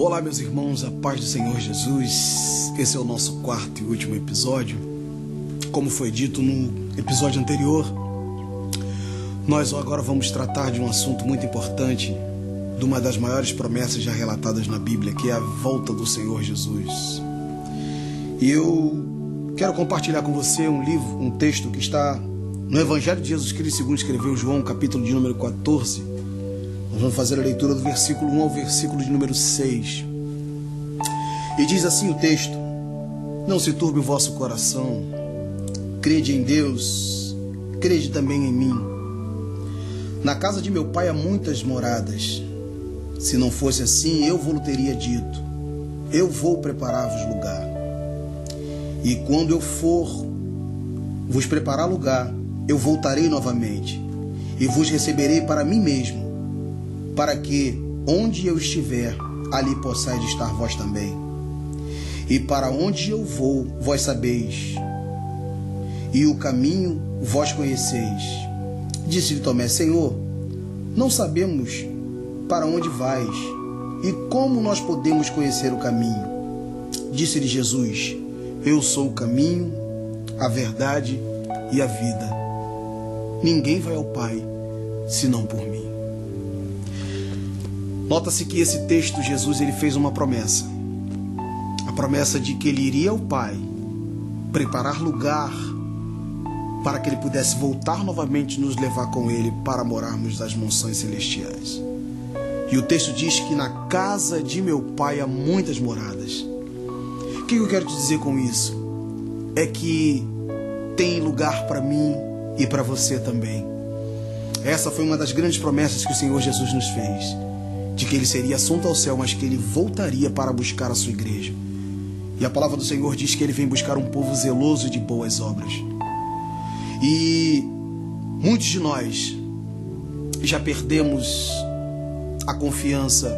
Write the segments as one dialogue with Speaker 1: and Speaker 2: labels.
Speaker 1: Olá, meus irmãos, a paz do Senhor Jesus. Esse é o nosso quarto e último episódio. Como foi dito no episódio anterior, nós agora vamos tratar de um assunto muito importante, de uma das maiores promessas já relatadas na Bíblia, que é a volta do Senhor Jesus. E eu quero compartilhar com você um texto que está no Evangelho de Jesus Cristo, segundo escreveu João, capítulo de número 14. Nós vamos fazer a leitura do versículo 1 ao versículo de número 6. E diz assim o texto: Não se turbe o vosso coração, crede em Deus, crede também em mim. Na casa de meu pai há muitas moradas. Se não fosse assim, eu vos teria dito: eu vou preparar-vos lugar. E quando eu for vos preparar lugar, eu voltarei novamente e vos receberei para mim mesmo, para que, onde eu estiver, ali possais estar vós também. E para onde eu vou, vós sabeis, e o caminho vós conheceis. Disse-lhe Tomé: Senhor, não sabemos para onde vais, e como nós podemos conhecer o caminho? Disse-lhe Jesus: Eu sou o caminho, a verdade e a vida. Ninguém vai ao Pai, senão por mim. Nota-se que esse texto, Jesus, ele fez uma promessa. A promessa de que ele iria ao Pai, preparar lugar para que ele pudesse voltar novamente e nos levar com ele para morarmos nas mansões celestiais. E o texto diz que na casa de meu Pai há muitas moradas. O que eu quero te dizer com isso? É que tem lugar para mim e para você também. Essa foi uma das grandes promessas que o Senhor Jesus nos fez, de que ele seria assunto ao céu, mas que ele voltaria para buscar a sua igreja. E a palavra do Senhor diz que ele vem buscar um povo zeloso de boas obras. E muitos de nós já perdemos a confiança,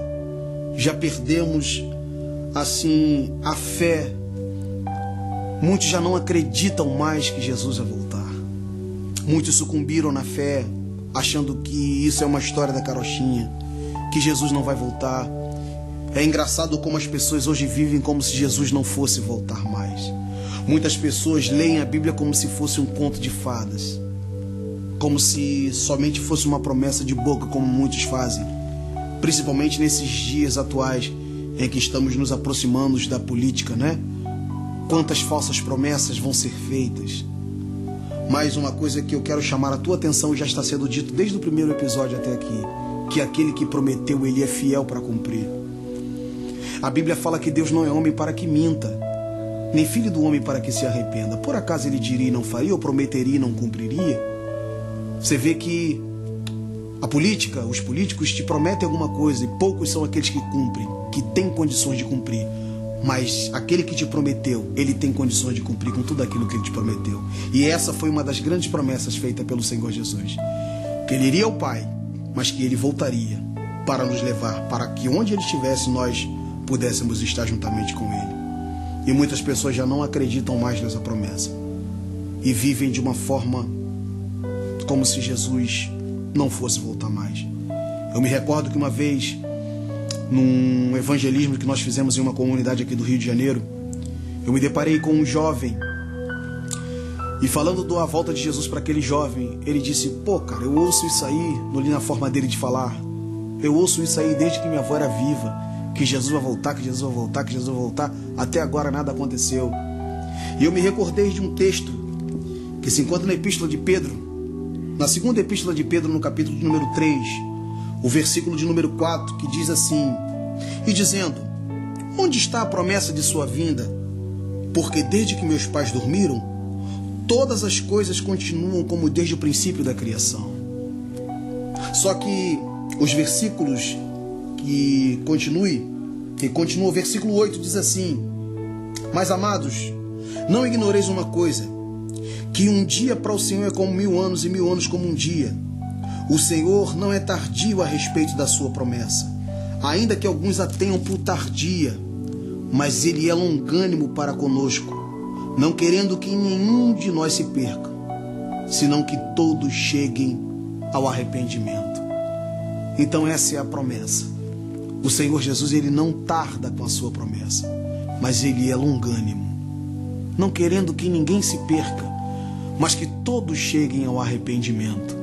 Speaker 1: já perdemos assim a fé. Muitos já não acreditam mais que Jesus vai voltar. Muitos sucumbiram na fé, achando que isso é uma história da carochinha, que Jesus não vai voltar. É engraçado como as pessoas hoje vivem como se Jesus não fosse voltar mais. Muitas pessoas leem a Bíblia como se fosse um conto de fadas, como se somente fosse uma promessa de boca, como muitos fazem, principalmente nesses dias atuais em que estamos nos aproximando da política, né? Quantas falsas promessas vão ser feitas. Mas uma coisa que eu quero chamar a tua atenção, já está sendo dito desde o primeiro episódio até aqui, que aquele que prometeu, ele é fiel para cumprir. A Bíblia fala que Deus não é homem para que minta, nem filho do homem para que se arrependa. Por acaso ele diria e não faria, ou prometeria e não cumpriria? Você vê que a política, os políticos te prometem alguma coisa e poucos são aqueles que cumprem, que têm condições de cumprir. Mas aquele que te prometeu, ele tem condições de cumprir com tudo aquilo que ele te prometeu. E essa foi uma das grandes promessas feitas pelo Senhor Jesus. Que ele iria ao Pai, mas que ele voltaria para nos levar, para que onde ele estivesse nós pudéssemos estar juntamente com ele. E muitas pessoas já não acreditam mais nessa promessa e vivem de uma forma como se Jesus não fosse voltar mais. Eu me recordo que uma vez, num evangelismo que nós fizemos em uma comunidade aqui do Rio de Janeiro, eu me deparei com um jovem, e falando da volta de Jesus para aquele jovem, ele disse: Pô, cara, eu ouço isso aí, na forma dele de falar, eu ouço isso aí desde que minha avó era viva, que Jesus vai voltar, que Jesus vai voltar, que Jesus vai voltar, até agora nada aconteceu. E eu me recordei de um texto que se encontra na Epístola de Pedro, na segunda Epístola de Pedro, no capítulo de número 3, o versículo de número 4, que diz assim: E dizendo, onde está a promessa de sua vinda? Porque desde que meus pais dormiram, todas as coisas continuam como desde o princípio da criação. Só que os versículos que continua o versículo 8, diz assim: Mas amados, não ignoreis uma coisa, que um dia para o Senhor é como 1000 anos, e 1000 anos como um dia. O Senhor não é tardio a respeito da sua promessa, ainda que alguns a tenham por tardia, mas ele é longânimo para conosco, não querendo que nenhum de nós se perca, senão que todos cheguem ao arrependimento. Então essa é a promessa. O Senhor Jesus, ele não tarda com a sua promessa, mas ele é longânimo, não querendo que ninguém se perca, mas que todos cheguem ao arrependimento.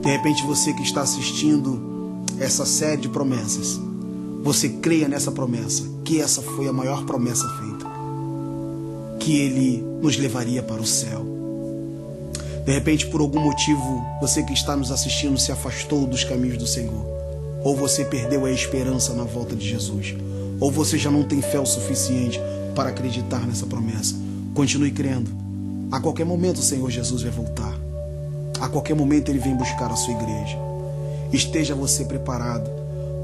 Speaker 1: De repente, você que está assistindo essa série de promessas, você creia nessa promessa, que essa foi a maior promessa feita, que ele nos levaria para o céu. De repente, por algum motivo, você que está nos assistindo se afastou dos caminhos do Senhor, ou você perdeu a esperança na volta de Jesus, ou você já não tem fé o suficiente para acreditar nessa promessa. Continue crendo. A qualquer momento o Senhor Jesus vai voltar. A qualquer momento ele vem buscar a sua igreja. Esteja você preparado,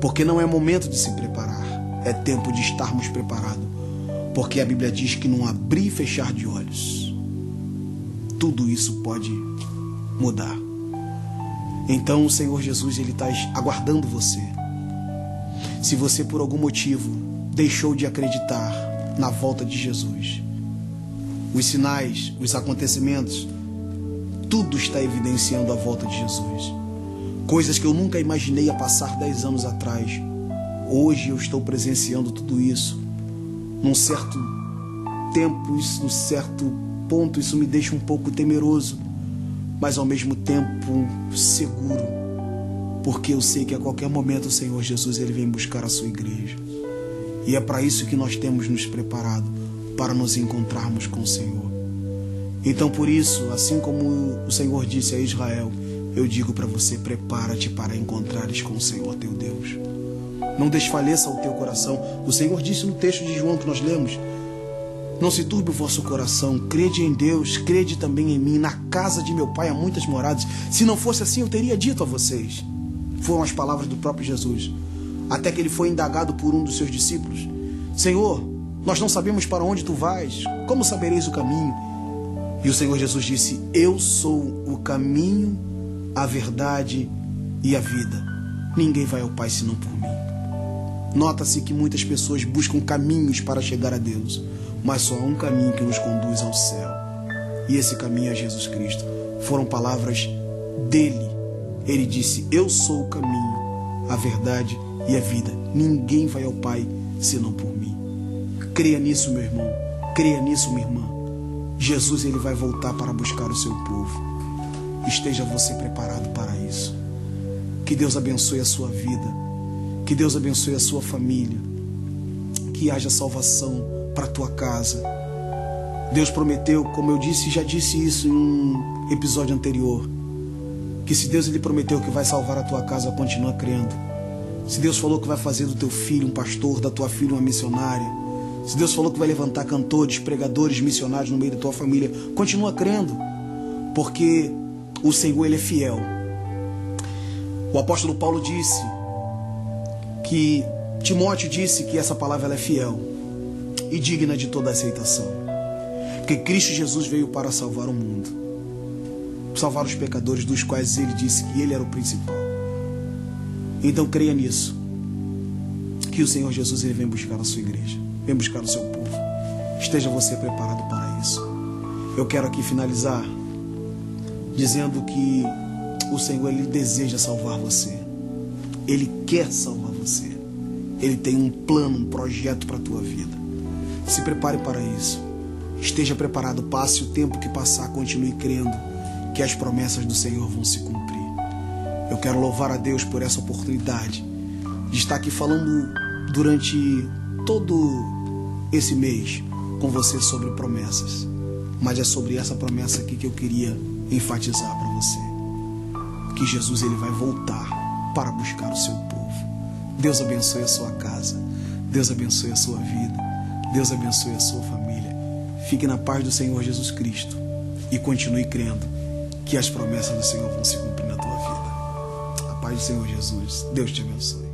Speaker 1: porque não é momento de se preparar, é tempo de estarmos preparados, porque a Bíblia diz que num abrir e fechar de olhos, tudo isso pode mudar. Então o Senhor Jesus, ele está aguardando você. Se você por algum motivo deixou de acreditar na volta de Jesus, os sinais, os acontecimentos, tudo está evidenciando a volta de Jesus. Coisas que eu nunca imaginei a passar 10 anos atrás, hoje eu estou presenciando tudo isso. Num certo tempo, num certo ponto, isso me deixa um pouco temeroso, mas ao mesmo tempo seguro, porque eu sei que a qualquer momento o Senhor Jesus, ele vem buscar a sua igreja. E é para isso que nós temos nos preparado, para nos encontrarmos com o Senhor. Então, por isso, assim como o Senhor disse a Israel, eu digo para você: prepara-te para encontrares com o Senhor teu Deus. Não desfaleça o teu coração. O Senhor disse no texto de João que nós lemos: não se turbe o vosso coração, crede em Deus, crede também em mim. Na casa de meu Pai há muitas moradas. Se não fosse assim, eu teria dito a vocês. Foram as palavras do próprio Jesus. Até que ele foi indagado por um dos seus discípulos: Senhor, nós não sabemos para onde tu vais, como sabereis o caminho? E o Senhor Jesus disse: eu sou o caminho, a verdade e a vida. Ninguém vai ao Pai senão por mim. Nota-se que muitas pessoas buscam caminhos para chegar a Deus, mas só há um caminho que nos conduz ao céu, e esse caminho é Jesus Cristo. Foram palavras dele. Ele disse: eu sou o caminho, a verdade e a vida. Ninguém vai ao Pai senão por mim. Creia nisso, meu irmão. Creia nisso, minha irmã. Jesus, ele vai voltar para buscar o seu povo. Esteja você preparado para isso. Que Deus abençoe a sua vida. Que Deus abençoe a sua família. Que haja salvação para a tua casa. Deus prometeu, como eu disse, já disse isso em um episódio anterior, que se Deus ele prometeu que vai salvar a tua casa, continua crendo. Se Deus falou que vai fazer do teu filho um pastor, da tua filha uma missionária, se Deus falou que vai levantar cantores, pregadores, missionários no meio da tua família, continua crendo, porque o Senhor ele é fiel. O apóstolo Paulo disse que Timóteo disse que essa palavra ela é fiel e digna de toda aceitação, porque Cristo Jesus veio para salvar o mundo, salvar os pecadores, dos quais ele disse que ele era o principal. Então creia nisso, que o Senhor Jesus ele vem buscar a sua igreja, vem buscar o seu povo. Esteja você preparado para isso. Eu quero aqui finalizar dizendo que o Senhor ele deseja salvar você. Ele quer salvar você. Ele tem um plano, um projeto para a tua vida. Se prepare para isso. Esteja preparado. Passe o tempo que passar, continue crendo que as promessas do Senhor vão se cumprir. Eu quero louvar a Deus por essa oportunidade de estar aqui falando durante todo esse mês com você sobre promessas. Mas é sobre essa promessa aqui que eu queria enfatizar para você. Que Jesus ele vai voltar para buscar o seu povo. Deus abençoe a sua casa. Deus abençoe a sua vida. Deus abençoe a sua família. Fique na paz do Senhor Jesus Cristo e continue crendo que as promessas do Senhor vão se cumprir na tua vida. A paz do Senhor Jesus. Deus te abençoe.